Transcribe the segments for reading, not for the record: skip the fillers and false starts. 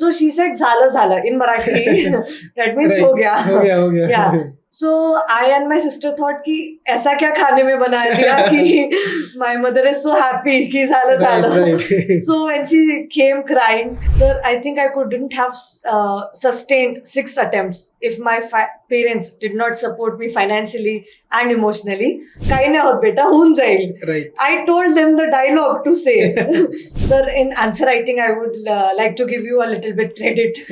So she said, "Zala zala" in Marathi. That means Right. हो गया. हो गया. Yeah. So I and my sister thought कि ऐसा क्या खाने में बना दिया कि my mother is so happy कि zala zala. Right. So when she came crying, sir, I think I couldn't have sustained 6 attempts if my parents did not support me financially and emotionally. काही नाही होत बेटा, होऊन जाईल. Right. I told them the dialogue to say. Sir, in answer writing, I would like to give you a little bit credit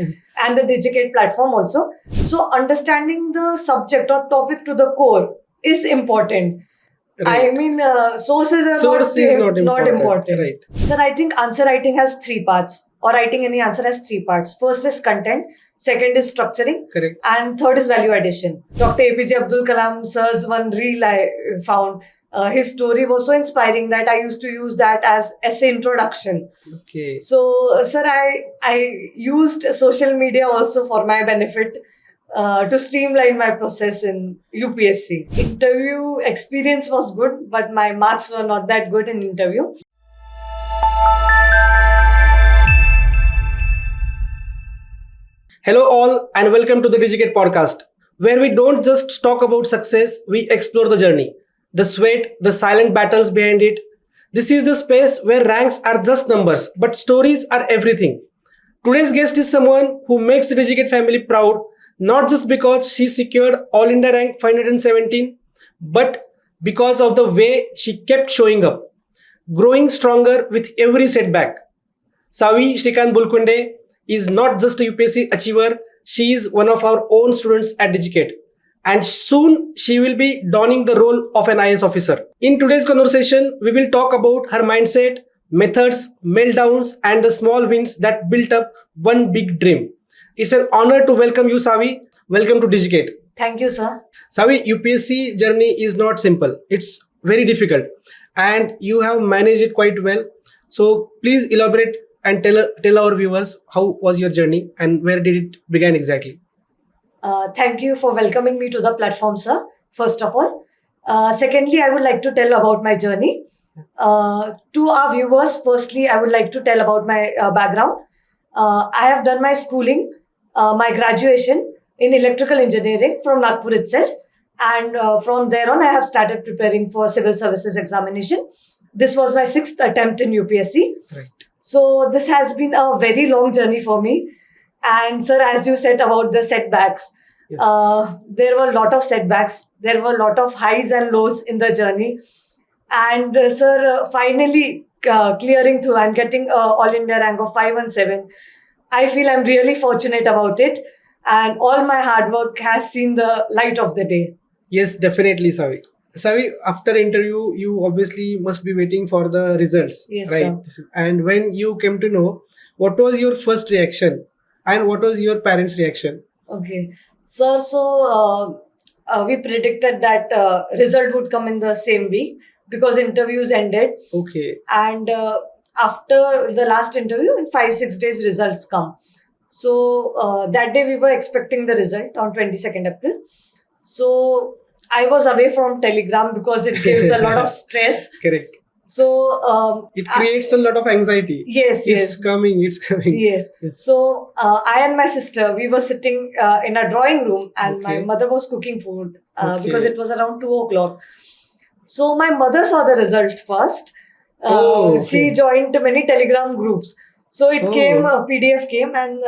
and the Digicate platform also. So understanding the subject or topic to the core is important. Right. I mean, sources are Source is not important. Right. Sir, I think answer writing has 3 parts, or writing any answer has 3 parts. First is content, second is structuring, Correct. and third is value addition. Dr. APJ Abdul Kalam sir's one reel I found. His story was so inspiring that I used to use that as essay introduction. Okay. So, sir, I used social media also for my benefit to streamline my process in UPSC. Interview experience was good, but my marks were not that good in interview. Hello all and welcome to the Digicate podcast, where we don't just talk about success, we explore the journey, the sweat, the silent battles behind it. This is the space where ranks are just numbers, but stories are everything. Today's guest is someone who makes the Digicate family proud, not just because she secured All India rank 517, but because of the way she kept showing up, growing stronger with every setback. Savi Shrikant Bulkunde is not just a UPSC achiever, she is one of our own students at Digicate. And soon she will be donning the role of an IAS officer. In today's conversation, we will talk about her mindset, methods, meltdowns, and the small wins that built up one big dream. It's an honor to welcome you, Savi. Welcome to Digicate. Thank you, sir. Savi, UPSC journey is not simple. It's very difficult. And you have managed it quite well. So please elaborate and tell our viewers how was your journey and where did it begin exactly? Thank you for welcoming me to the platform, sir, first of all. Secondly, I would like to tell about my journey. To our viewers, firstly, I would like to tell about my background. I have done my schooling, my graduation in electrical engineering from Nagpur itself. And from there on, I have started preparing for civil services examination. This was my 6th attempt in UPSC. Right. So this has been a very long journey for me. And sir, as you said about the setbacks, Yes. there were a lot of setbacks. There were a lot of highs and lows in the journey. And sir, finally clearing through and getting All India rank of 517, I feel I'm really fortunate about it. And all my hard work has seen the light of the day. Yes, definitely, Savi. Savi, after interview, you obviously must be waiting for the results, Yes, right? sir. And when you came to know, what was your first reaction and what was your parents' reaction? Okay. Sir, so we predicted that result would come in the same week because interviews ended. Okay. And after the last interview, in 5-6 days, results come. So that day we were expecting the result on 22nd April. So I was away from Telegram because it gives a lot of stress. Correct. So It creates a lot of anxiety. Yes, It's coming. Yes. So I and my sister, we were sitting in a drawing room and my Okay. mother was cooking food Okay. because it was around 2 o'clock. So my mother saw the result first. Oh, okay. She joined many Telegram groups. So it Oh. came, a PDF came and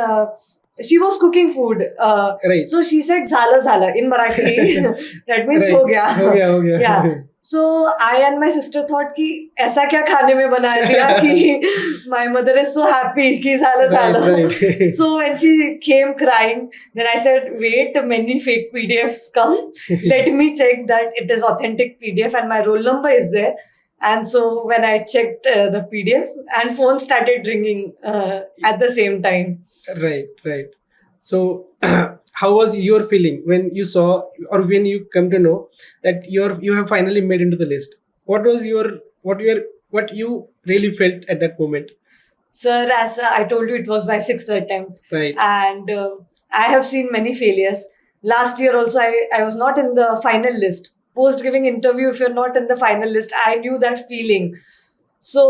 she was cooking food. Right. So she said, "Zala zala" in Marathi. That means Right. हो गया. हो गया. Yeah. So I and my sister thought कि ऐसा क्या खाने में बना दिया कि my mother is so happy कि zala zala. Right. So when she came crying, then I said, "Wait, many fake PDFs come. Let me check that it is authentic PDF and my roll number is there." And so when I checked the PDF and phone started ringing at the same time. Right. So, how was your feeling when you saw or when you come to know that you have finally made into the list? What you really felt at that moment? Sir, as I told you, it was my 6th attempt. Right. And I have seen many failures. Last year also, I was not in the final list. Post giving interview, if you're not in the final list, I knew that feeling. So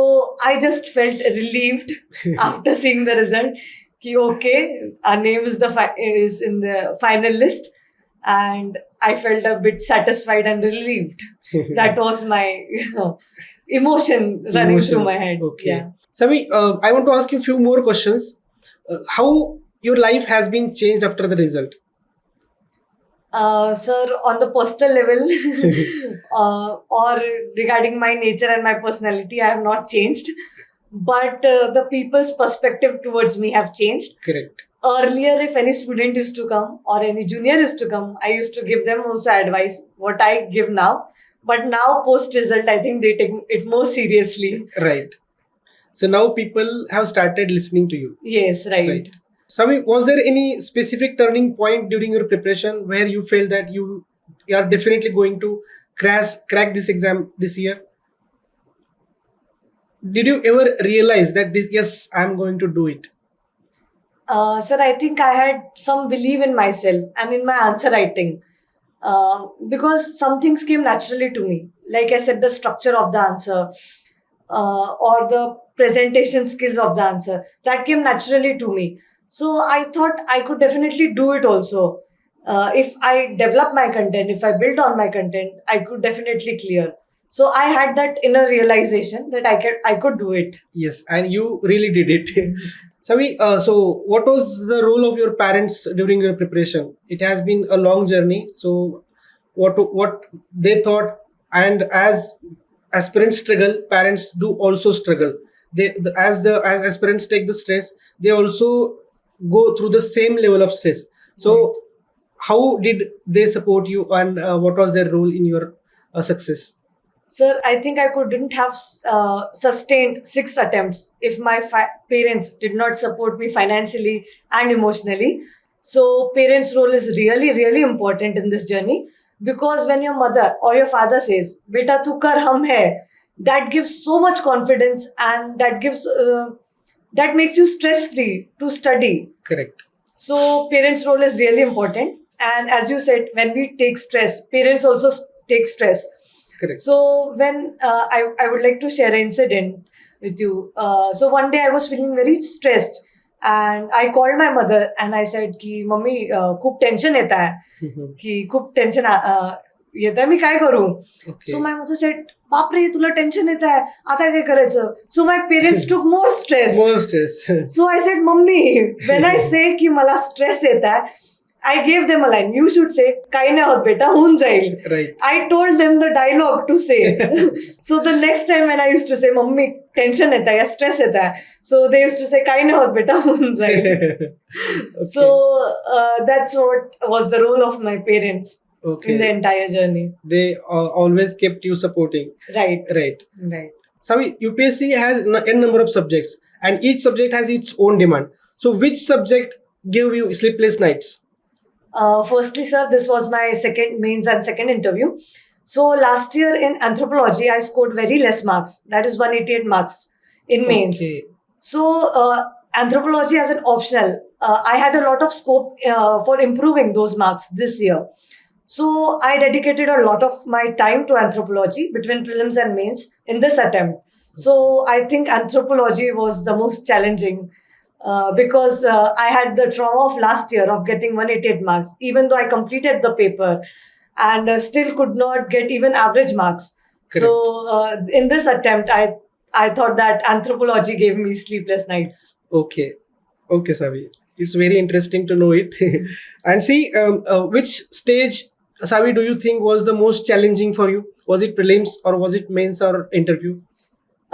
I just felt relieved after seeing the result. ki okay, our name is in the final list, and I felt a bit satisfied and relieved. That was my emotion running through my Emotions. head. Okay. Yeah. Savi, I want to ask you a few more questions. How your life has been changed after the result? Sir, on the personal level, or regarding my nature and my personality, I have not changed. But the people's perspective towards me have changed. Correct. Earlier, if any student used to come or any junior used to come, I used to give them also advice, what I give now. But now, post result, I think they take it more seriously. Right. So now people have started listening to you. Yes, right. Right. Savi, was there any specific turning point during your preparation where you felt that you are definitely going to crack this exam this year? Did you ever realize that this, yes, I'm going to do it? Sir, I think I had some belief in myself and in my answer writing, because some things came naturally to me. Like I said, the structure of the answer, or the presentation skills of the answer, that came naturally to me. So I thought I could definitely do it also. If I develop my content, if I build on my content, I could definitely clear. So I had that inner realization that I could do it. Yes, and you really did it. Savi, so what was the role of your parents during your preparation? It has been a long journey. So, what they thought, and as aspirants struggle, parents do also struggle. As aspirants take the stress, they also go through the same level of stress. So, how did they support you, and what was their role in your success? Sir, I think I couldn't have sustained 6 attempts if my parents did not support me financially and emotionally. So, parents' role is really, really important in this journey, because when your mother or your father says, "Beta, tu kar, hum hai," that gives so much confidence, and that makes you stress free to study. Correct. So, parents' role is really important. And as you said, when we take stress, parents also take stress. Correct. So when I would like to share an incident with you. So one day I was feeling very stressed, and I called my mother and I said कि mummy खूप tension येता है कि खूप tension येत आहे, मी काय करू. So my mother said, बापरे तुला टेन्शन येत आहे, आता काय करायचं. So my parents took more stress. More stress. So I said, mummy, when I say की मला स्ट्रेस येत आहे, I gave them a line. You should say, काही नाही होत बेटा, होऊन जाईल. Right. I told them the dialogue to say. So the next time when I used to say, mummy tension येत आहे या स्ट्रेस येत आहे, so they used to say, काही नाही होत बेटा, होऊन जाईल. Okay. So that's what was the role of my parents Okay. in the entire journey. They always kept you supporting. Right. Right. Right. Savi, UPSC has n number of subjects, and each subject has its own demand. So, which subject gave you sleepless nights? Firstly, sir, this was my second mains and second interview. So last year in anthropology, I scored very less marks. That is 188 marks in mains. Okay. So anthropology as an optional, I had a lot of scope for improving those marks this year. So I dedicated a lot of my time to anthropology between prelims and mains in this attempt. So I think anthropology was the most challenging. Because I had the trauma of last year of getting 188 marks, even though I completed the paper, and still could not get even average marks. Correct. So in this attempt, I thought that anthropology gave me sleepless nights. Okay. Okay, Savi. It's very interesting to know it. And see, which stage, Savi, do you think was the most challenging for you? Was it prelims, or was it mains or interview?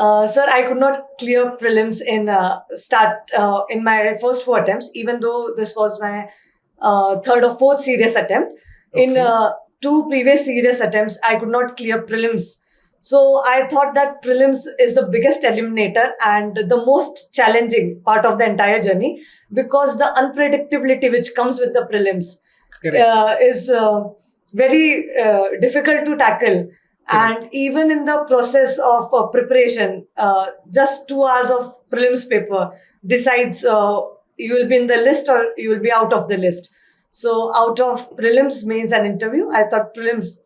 Sir, I could not clear prelims in my first 4 attempts, even though this was my third or fourth serious attempt. Okay. In 2 previous serious attempts, I could not clear prelims. So I thought that prelims is the biggest eliminator and the most challenging part of the entire journey, because the unpredictability which comes with the prelims is very difficult to tackle. And even in the process of preparation, just 2 hours of prelims paper decides you will be in the list or you will be out of the list. So out of prelims, mains and interview, I thought prelims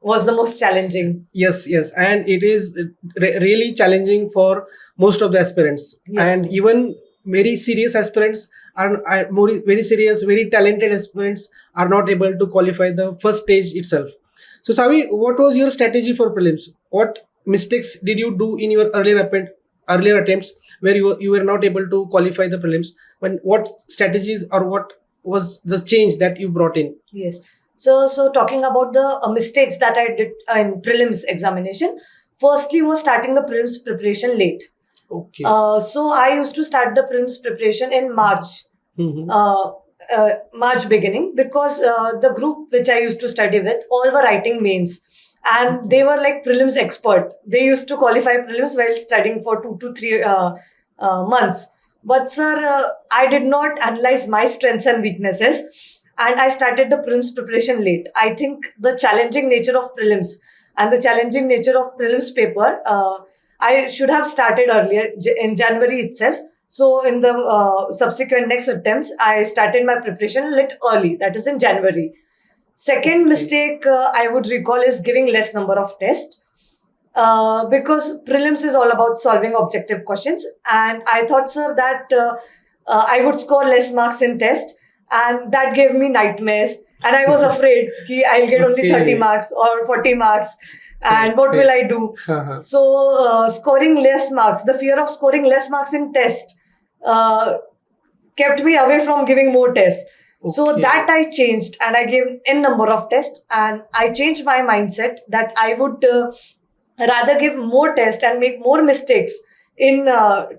was the most challenging. Yes, yes. And it is really challenging for most of the aspirants. Yes. And even very serious aspirants are more very serious, very talented aspirants are not able to qualify the first stage itself. So Savi, what was your strategy for prelims? What mistakes did you do in your earlier attempts where you were not able to qualify the prelims? When what strategies or what was the change that you brought in? Yes. So talking about the mistakes that I did in prelims examination, firstly was starting the prelims preparation late. Okay. So I used to start the prelims preparation in March, Mhm. March beginning, because the group which I used to study with all were writing mains, and they were like prelims expert. They used to qualify prelims while studying for 2 to 3 months. But sir, I did not analyze my strengths and weaknesses, and I started the prelims preparation late. I think the challenging nature of prelims and the challenging nature of prelims paper, I should have started earlier in January itself. So in the subsequent next attempts, I started my preparation a little early, that is in January. Second Okay. mistake I would recall is giving less number of tests. Because prelims is all about solving objective questions, and I thought, sir, that I would score less marks in test, and that gave me nightmares. And I was afraid that I'll get only 30 Okay. marks or 40 marks, Correct, and what will I do? Uh-huh. So, scoring less marks, the fear of scoring less marks in test, uh, kept me away from giving more tests. So Okay. that I changed, and I gave n number of tests, and I changed my mindset that I would rather give more tests and make more mistakes in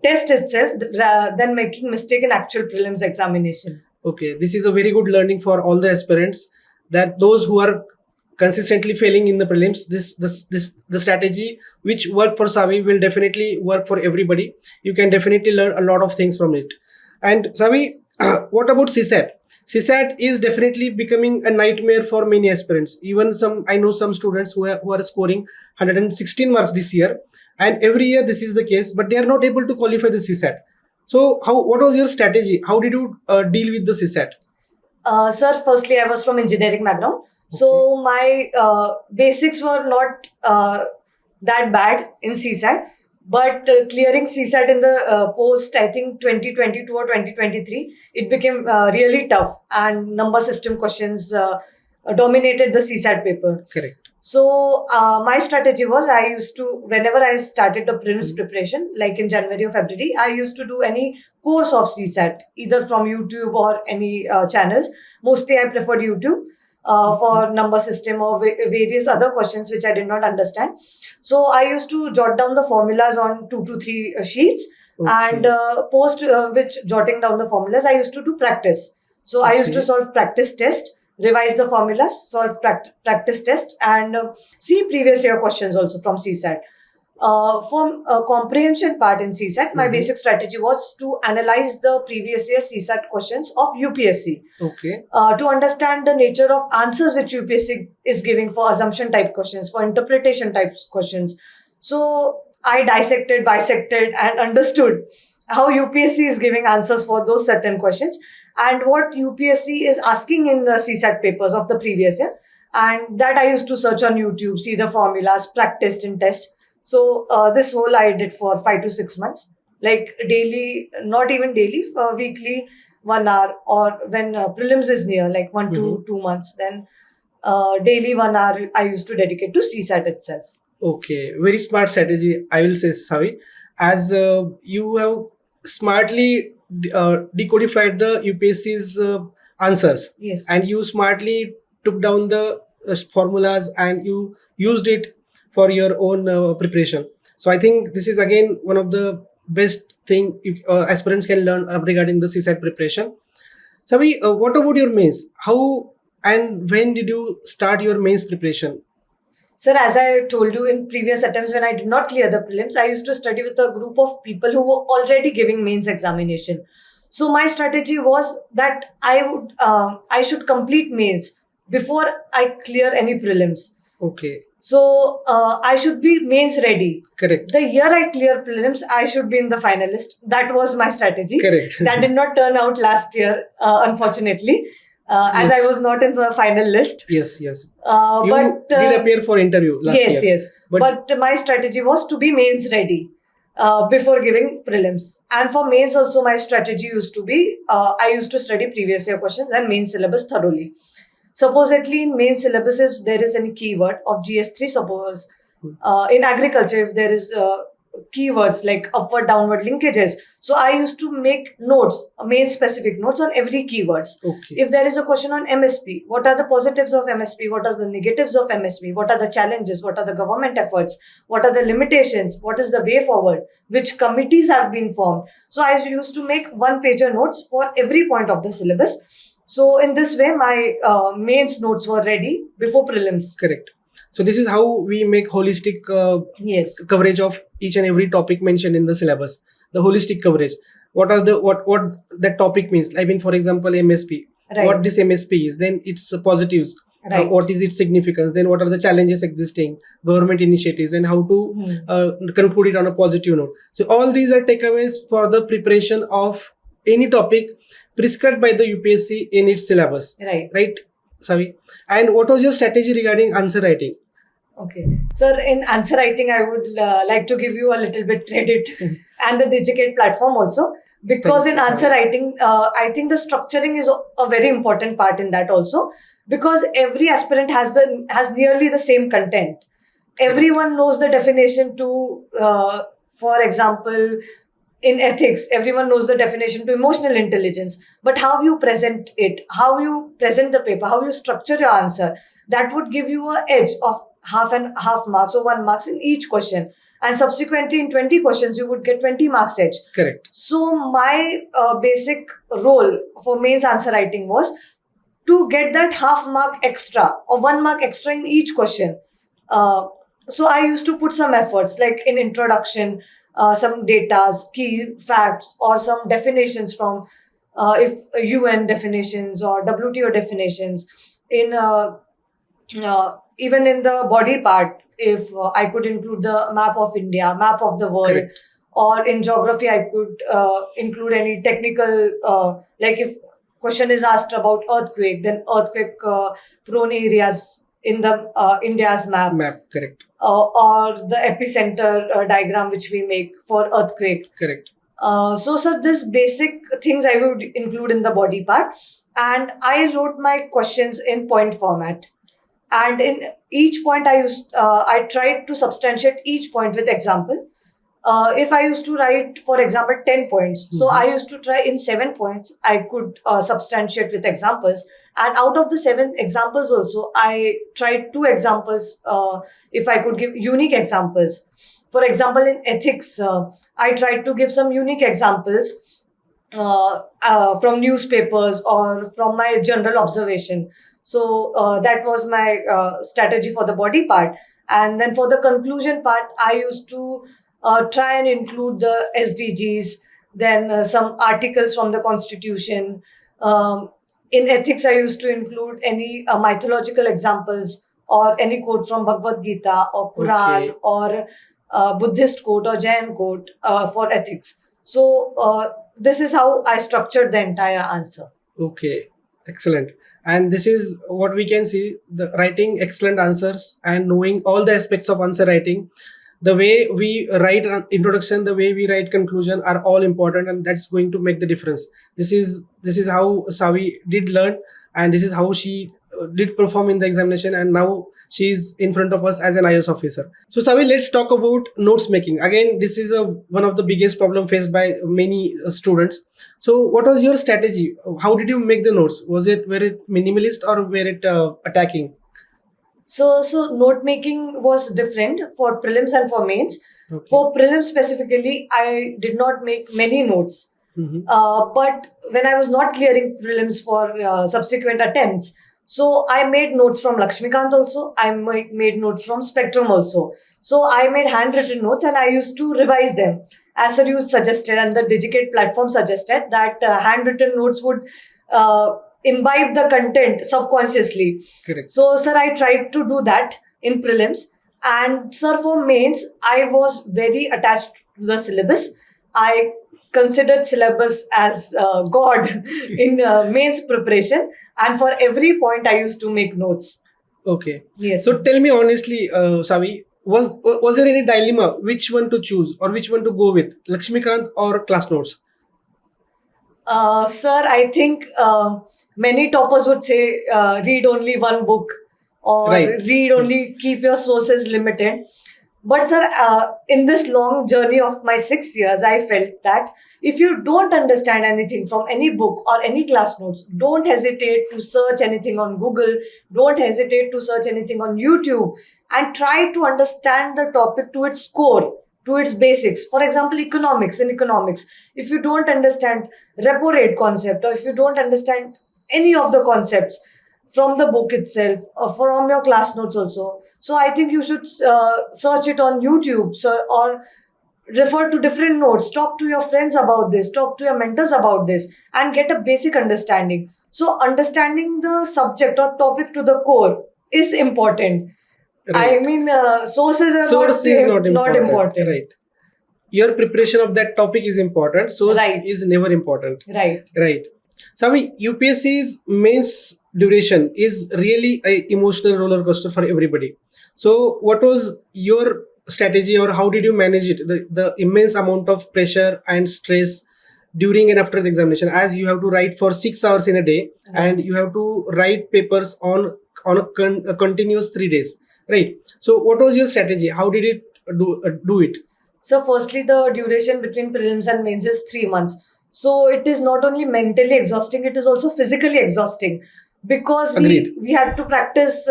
test itself than making mistake in actual prelims examination. Okay, this is a very good learning for all the aspirants, that those who are consistently failing in the prelims, this the strategy which worked for Savi will definitely work for everybody. You can definitely learn a lot of things from it. And Savi, what about CSAT? CSAT is definitely becoming a nightmare for many aspirants. Even some, I know some students who are scoring 116 marks this year, and every year this is the case, but they are not able to qualify the CSAT. So, what was your strategy? How did you deal with the CSAT? Sir, firstly, I was from engineering background. So my basics were not that bad in CSAT. But clearing CSAT in the post, I think 2022 or 2023, it became really tough. And number system questions dominated the CSAT paper. Correct. So my strategy was, I used to, whenever I started the prelims preparation, like in January or February, I used to do any course of CSAT, either from YouTube or any channels. Mostly I preferred YouTube for number system or various other questions which I did not understand. So I used to jot down the formulas on 2 to 3 sheets, and post which jotting down the formulas, I used to do practice. So I used to solve practice test, revise the formulas, solve practice test, and see previous year questions also from CSAT. For comprehension part in CSAT, my basic strategy was to analyze the previous year CSAT questions of UPSC. Okay. To understand the nature of answers which UPSC is giving for assumption type questions, for interpretation type questions. So I dissected, bisected, and understood how UPSC is giving answers for those certain questions, and what UPSC is asking in the CSAT papers of the previous year. And that I used to search on YouTube, see the formulas, practiced in test. So this whole I did for 5 to 6 months, like daily, not even daily, for weekly, 1 hour, or when prelims is near, like 1 to 2 months, then daily 1 hour I used to dedicate to CSAT itself. Okay, very smart strategy, I will say, Savi, as you have smartly decodified the UPSC's answers. Yes. And you smartly took down the formulas and you used it for your own preparation. So I think this is again one of the best thing aspirants can learn regarding the CSAT preparation. Savi, what about your mains? How and when did you start your mains preparation? Sir, as I told you in previous attempts, when I did not clear the prelims, I used to study with a group of people who were already giving mains examination. So my strategy was that I should complete mains before I clear any prelims. Okay. So I should be mains ready. Correct. The year I clear prelims, I should be in the finalist. That was my strategy. Correct. That did not turn out last year, unfortunately, as I Yes. was not in the final list. Yes, yes. Uh, You but did appear for interview last year. yes. But my strategy was to be mains ready. before giving prelims. And for mains also, my strategy used to be, I used to study previous year questions and main syllabus thoroughly. Supposedly in main syllabus, if there is any keyword of GS3, suppose in agriculture, if there is keywords like upward, downward linkages, so I used to make notes, main specific notes on every keywords. Okay. If there is a question on MSP, what are the positives of MSP? What are the negatives of MSP? What are the challenges? What are the government efforts? What are the limitations? What is the way forward? Which committees have been formed? So I used to make one-pager notes for every point of the syllabus. So in this way, my mains notes were ready before prelims. Correct. So this is how we make holistic Yes. coverage of each and every topic mentioned in the syllabus. The holistic coverage. What that topic means? I mean, for example, MSP. Right. What this MSP is, then its positives. Right. What is its significance? Then what are the challenges existing, government initiatives, and how to conclude it on a positive note. So all these are takeaways for the preparation of any topic prescribed by the UPSC in its syllabus. Right. Right, Savi? And what was your strategy regarding answer writing? Okay. Sir, in answer writing, I would like to give you a little bit credit and the Digicate platform also. Because Thank in you, answer Savi. writing, I think the structuring is a very important part in that also. Because every aspirant has nearly the same content. Everyone knows the definition to, for example, in ethics, everyone knows the definition to emotional intelligence. But how you present it, how you present the paper, how you structure your answer, that would give you an edge of half and half marks or 1 marks in each question. And subsequently, in 20 questions, you would get 20 marks edge. Correct. So my basic role for mains answer writing was to get that half mark extra or 1 mark extra in each question. So I used to put some efforts like in introduction, some datas, key facts, or some definitions from if UN definitions or WTO definitions. In even in the body part, if I could include the map of India, map of the world. Correct. Or in geography, I could include any technical, like if question is asked about earthquake, then earthquake prone areas in the India's map. Correct. Or the epicenter diagram which we make for earthquake. Correct. So this basic things I would include in the body part. And I wrote my questions in point format. And in each point I tried to substantiate each point with example. If I used to write, for example, 10 points, so I used to try in 7 points, I could substantiate with examples. And out of the 7 examples also, I tried 2 examples, if I could give unique examples. For example, in ethics, I tried to give some unique examples from newspapers or from my general observation. So that was my strategy for the body part. And then for the conclusion part, I used to try and include the SDGs, then some articles from the Constitution. In ethics, I used to include any mythological examples or any quote from Bhagavad Gita or Quran. Okay. Or Buddhist quote or Jain quote for ethics. So this is how I structured the entire answer. Okay, excellent. And this is what we can see, the writing excellent answers and knowing all the aspects of answer writing. The way we write an introduction, the way we write conclusion are all important, and that's going to make the difference. This is how Savi did learn, and this is how she did perform in the examination, and now she is in front of us as an IAS officer. So Savi, let's talk about notes making. Again, this is one of the biggest problem faced by many students. So what was your strategy? How did you make the notes? Were it minimalist or were it attacking? So note making was different for prelims and for mains. Okay. For prelims specifically, I did not make many notes. But when I was not clearing prelims for subsequent attempts, so I made notes from Lakshmikant also. I made notes from Spectrum also. So I made handwritten notes and I used to revise them. As Sir you suggested and the Digicate platform suggested that handwritten notes would imbibe the content subconsciously. Correct. So, sir, I tried to do that in prelims. And, sir, for mains, I was very attached to the syllabus. I considered syllabus as God in mains preparation. And for every point, I used to make notes. Okay. Yes. So tell me honestly, Savi, was there any dilemma which one to choose or which one to go with, Lakshmikant or class notes? Sir, I think many toppers would say read only one book or Right. read only, keep your sources limited. But sir, in this long journey of my 6 years, I felt that if you don't understand anything from any book or any class notes, don't hesitate to search anything on Google, don't hesitate to search anything on YouTube, and try to understand the topic to its core, to its basics. For example, economics. In economics, if you don't understand repo rate concept, or if you don't understand any of the concepts from the book itself or from your class notes also, so I think you should search it on YouTube, or refer to different notes, talk to your friends about this, talk to your mentors about this, and get a basic understanding. So understanding the subject or topic to the core is important. I Right. mean, sources are Source is not not important. important. Right. Your preparation of that topic is important. Source Right. is never important. Right. Right. Savi, UPSC's mains duration is really a emotional roller coaster for everybody. So, what was your strategy, or how did you manage it? The immense amount of pressure and stress during and after the examination, as you have to write for 6 hours in a day, and you have to write papers on a continuous 3 days. Right. So, what was your strategy? How did it do it? So, firstly, the duration between prelims and mains is 3 months. So, it is not only mentally exhausting, it is also physically exhausting, because Agreed. we had to practice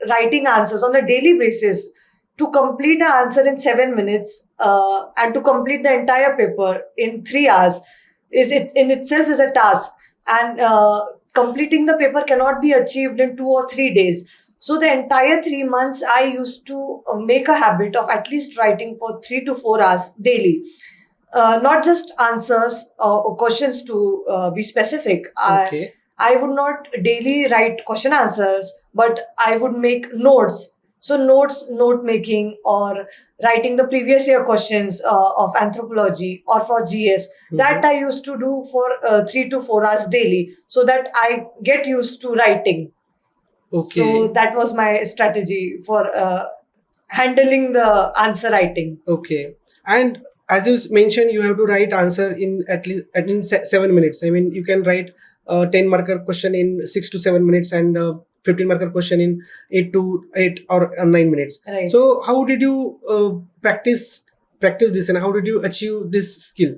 writing answers on a daily basis. To complete an answer in 7 minutes and to complete the entire paper in 3 hours is it in itself is a task. And completing the paper cannot be achieved in 2 or 3 days. So the entire 3 months, I used to make a habit of at least writing for 3 to 4 hours daily. Not just answers or questions, to be specific. Okay. I would not daily write question answers, but I would make notes. So note making, or writing the previous year questions of anthropology or for GS, that I used to do for 3 to 4 hours daily, so that I get used to writing. Okay. So that was my strategy for handling the answer writing. Okay. And as you mentioned, you have to write answer in at least 7 minutes. I mean, you can write 10 marker question in 6 to 7 minutes, and 15 marker question in 8 or 9 minutes. Right. So how did you practice this, and how did you achieve this skill?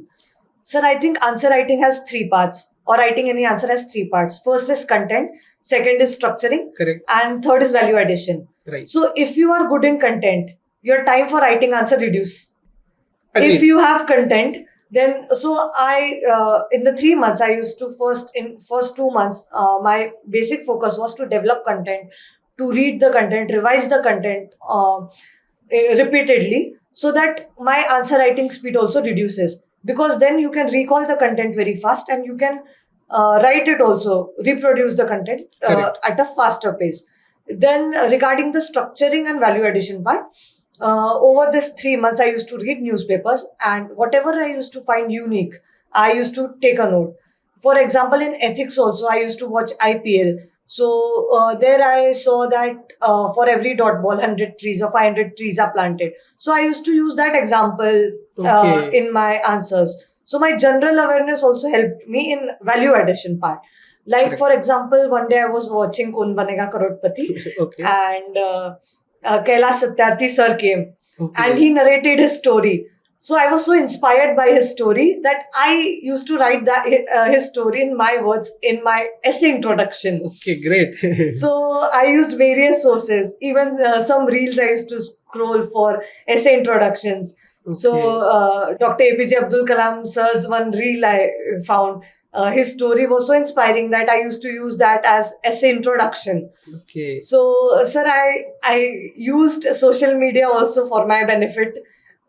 Sir, I think answer writing has 3 parts, or writing any answer has 3 parts. First is content, second is structuring, Correct. and third is value addition. Right. So if you are good in content, your time for writing answer reduce. Agreed. If you have content, then so I in the 3 months, I used to first 2 months, my basic focus was to develop content, to read the content, revise the content repeatedly, so that my answer writing speed also reduces, because then you can recall the content very fast, and you can write it also, reproduce the content Correct. at a faster pace. Then regarding the structuring and value addition part, over this 3 months, I used to read newspapers, and whatever I used to find unique, I used to take a note. For example, in ethics also, I used to watch IPL. So there I saw that for every dot ball, 100 trees or 500 trees are planted. So I used to use that example Okay. in my answers. So my general awareness also helped me in value addition part. Like, Correct. for example, one day I was watching Kaun Banega Crorepati, Okay. and Kailash Satyarthi sir came, Okay. and he narrated his story. So I was so inspired by his story that I used to write his story in my words in my essay introduction. Okay, great. So I used various sources, even some reels I used to scroll for essay introductions. So Dr. APJ Abdul Kalam sir's one reel I found. His story was so inspiring that I used to use that as essay introduction. Okay. So, sir, I used social media also for my benefit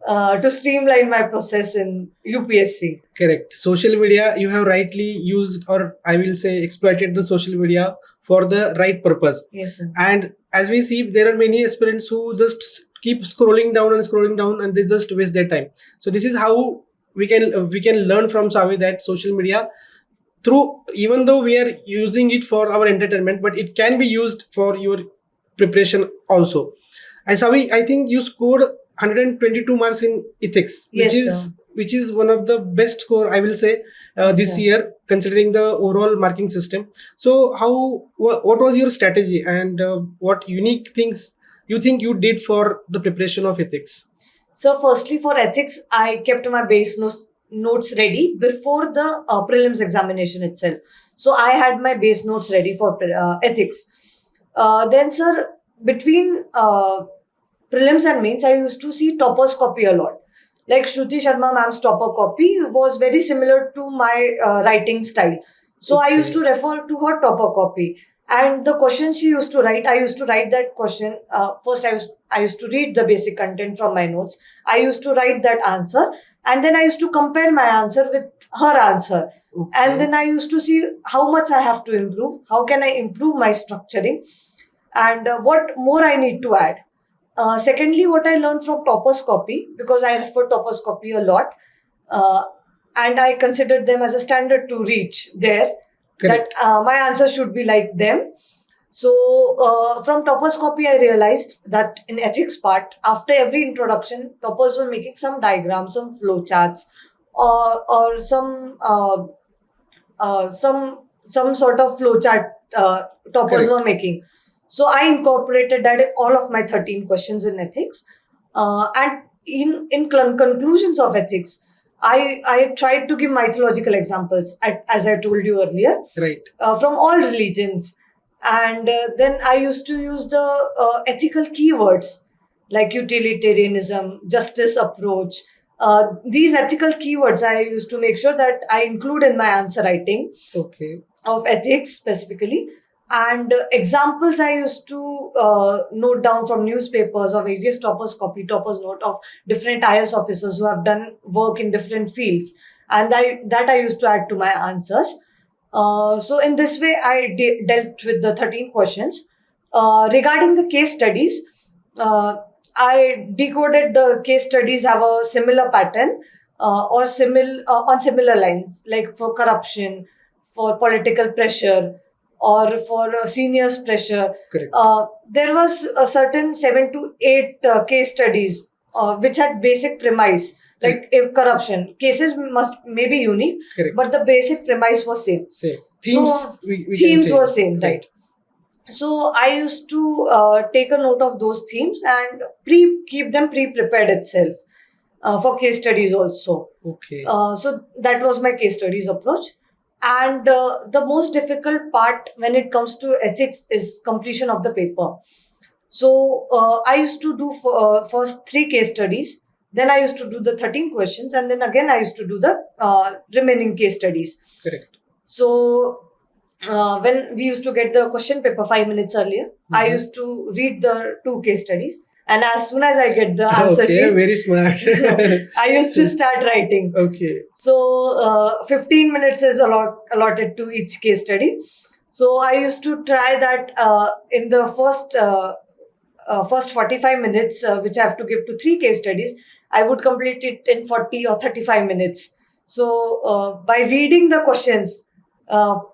to streamline my process in UPSC. Correct. Social media, you have rightly used, or I will say exploited the social media for the right purpose. Yes, sir. And as we see, there are many aspirants who just keep scrolling down, and they just waste their time. So this is how we can learn from Savi that social media, through, even though we are using it for our entertainment, but it can be used for your preparation also. And Savi, I think you scored 122 marks in ethics, Yes, sir. which is one of the best score, I will say, Yes, this sir. year, considering the overall marking system. So what was your strategy, and what unique things you think you did for the preparation of ethics? So, firstly, for ethics, I kept my base notes ready before the prelims examination itself. So, I had my base notes ready for ethics. Then, sir, between prelims and mains, I used to see toppers copy a lot. Like Shruti Sharma ma'am's topper copy was very similar to my writing style. So I used to Okay. refer to her topper copy. And the question she used to write, I used to write that question. First, I used to read the basic content from my notes. I used to write that answer, and then I used to compare my answer with her answer. And Okay. then I used to see how much I have to improve. How can I improve my structuring, and what more I need to add. Secondly, what I learned from Topper's copy, because I refer Topper's copy a lot, uh, and I considered them as a standard to reach there, that Correct. my answer should be like them. So, from Topper's copy, I realized that in ethics part, after every introduction, Toppers were making some diagrams, some flow charts, or some sort of flowchart Toppers Correct. were making. So I incorporated that in all of my 13 questions in ethics. And in conclusions of ethics, I tried to give mythological examples, as I told you earlier, Right. from all religions. And then I used to use the ethical keywords like utilitarianism, justice approach. These ethical keywords I used to make sure that I include in my answer writing Okay. of ethics specifically. And examples I used to note down from newspapers or various toppers note of different IAS officers who have done work in different fields. And I used to add to my answers. So in this way, I dealt with the 13 questions. Regarding the case studies, uh, I decoded the case studies have a similar pattern or on similar lines, like for corruption, for political pressure, or for seniors pressure. Correct. There was a certain 7 to 8 case studies which had basic premise, like if corruption cases must may be unique, Correct. but the basic premise was same. Say themes. So We can themes say. were same, right? So I used to take a note of those themes and keep them pre-prepared itself for case studies also. Okay. So that was my case studies approach. And the most difficult part when it comes to ethics is completion of the paper. So I used to do first 3 case studies. Then I used to do the 13 questions, and then again I used to do the remaining case studies. Correct. So when we used to get the question paper 5 minutes earlier, I used to read the 2 case studies, and as soon as I get the answer Okay, sheet, very smart. I used to start writing. Okay. So 15 minutes is allotted to each case study. So I used to try that in the first 45 minutes, which I have to give to 3 case studies, I would complete it in 40 or 35 minutes. So by reading the questions,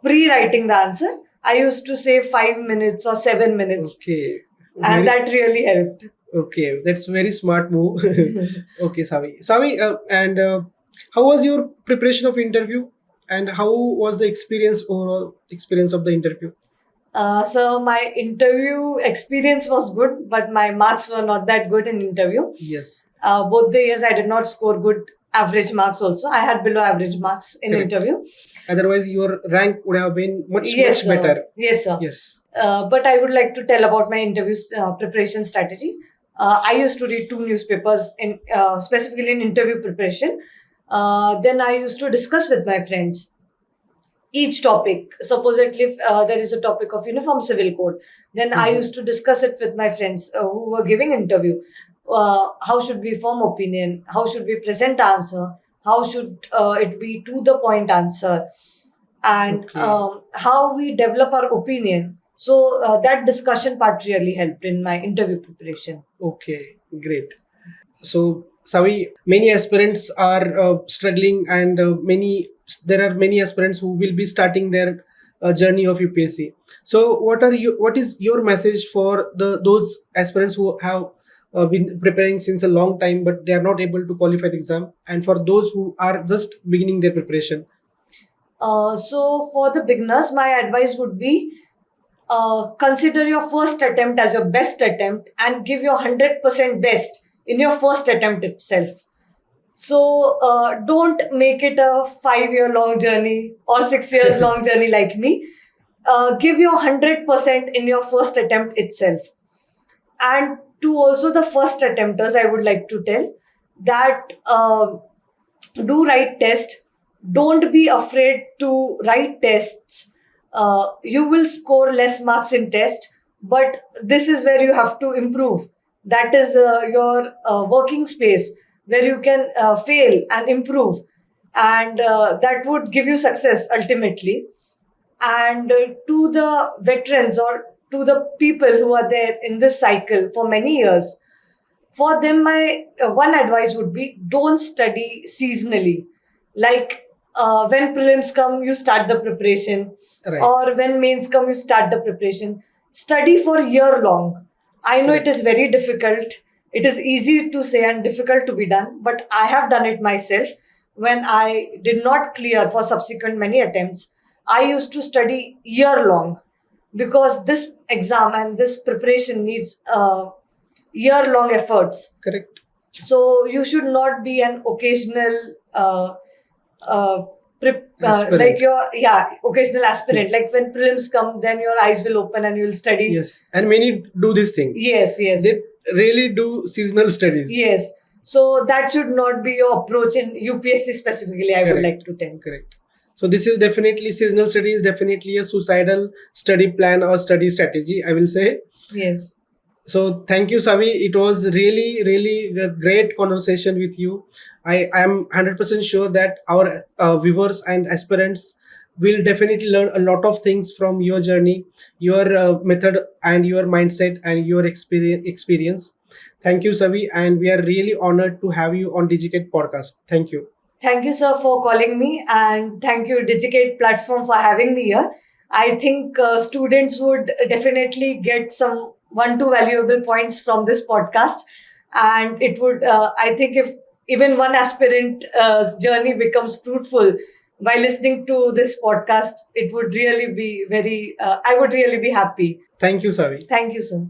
pre-writing the answer, I used to save 5 minutes or 7 minutes, Okay. and Very, that really helped. okay, that's very smart move. Okay, Savi. Savi, and how was your preparation of interview, and how was the experience, overall experience of the interview? So my interview experience was good, but my marks were not that good in interview. Yes. Both the years I did not score good average marks also. I had below average marks in Correct. interview. Otherwise, your rank would have been much Yes, much sir. better. Yes, sir. Yes. But I would like to tell about my interview preparation strategy. I used to read 2 newspapers in specifically in interview preparation. Then I used to discuss with my friends each topic. Supposedly, if there is a topic of uniform civil code, then I used to discuss it with my friends who were giving interview. How should we form opinion? How should we present answer? How should it be to the point answer? And Okay. how we develop our opinion. So that discussion part really helped in my interview preparation. Okay, great. So, Savi, many aspirants are struggling, and there are many aspirants who will be starting their journey of UPSC. So, what is your message for those aspirants who have been preparing since a long time, but they are not able to qualify the exam, and for those who are just beginning their preparation? So for the beginners, my advice would be consider your first attempt as your best attempt and give your 100% best in your first attempt itself. So don't make it a 5 year long journey or 6 years long journey like me. Give your 100% in your first attempt itself. And to also the first attempters, I would like to tell that do write test. Don't be afraid to write tests. You will score less marks in test, but this is where you have to improve. That is your working space where you can fail and improve, and that would give you success ultimately. And to the veterans or to the people who are there in this cycle for many years, for them, my one advice would be don't study seasonally. Like when prelims come, you start the preparation, Right. or when mains come, you start the preparation. Study for year long. I know Correct. it is very difficult. It is easy to say and difficult to be done, but I have done it myself. When I did not clear for subsequent many attempts, I used to study year long, because this exam and this preparation needs year long efforts. Correct. So you should not be an occasional uh, Aspirant. like your occasional aspirant. Like when prelims come, then your eyes will open and you'll study. Yes, and many do this thing. Yes, yes, They really do seasonal studies. yes. So that should not be your approach in UPSC specifically, I would Correct. like to tell. Correct. So this is definitely, seasonal study is definitely a suicidal study plan or study strategy, I will say. Yes. So thank you, Savi. It was really a great conversation with you. I am 100% sure that our viewers and aspirants will definitely learn a lot of things from your journey, your method and your mindset and your experience. Thank you, Savi, and we are really honored to have you on Digicate podcast. Thank you. Thank you, sir, for calling me, and thank you, Digicate platform, for having me here. I think students would definitely get some one, two valuable points from this podcast. And it would, I think, if even one aspirant journey becomes fruitful by listening to this podcast, it would really be very, I would really be happy. Thank you, Savi. Thank you, sir.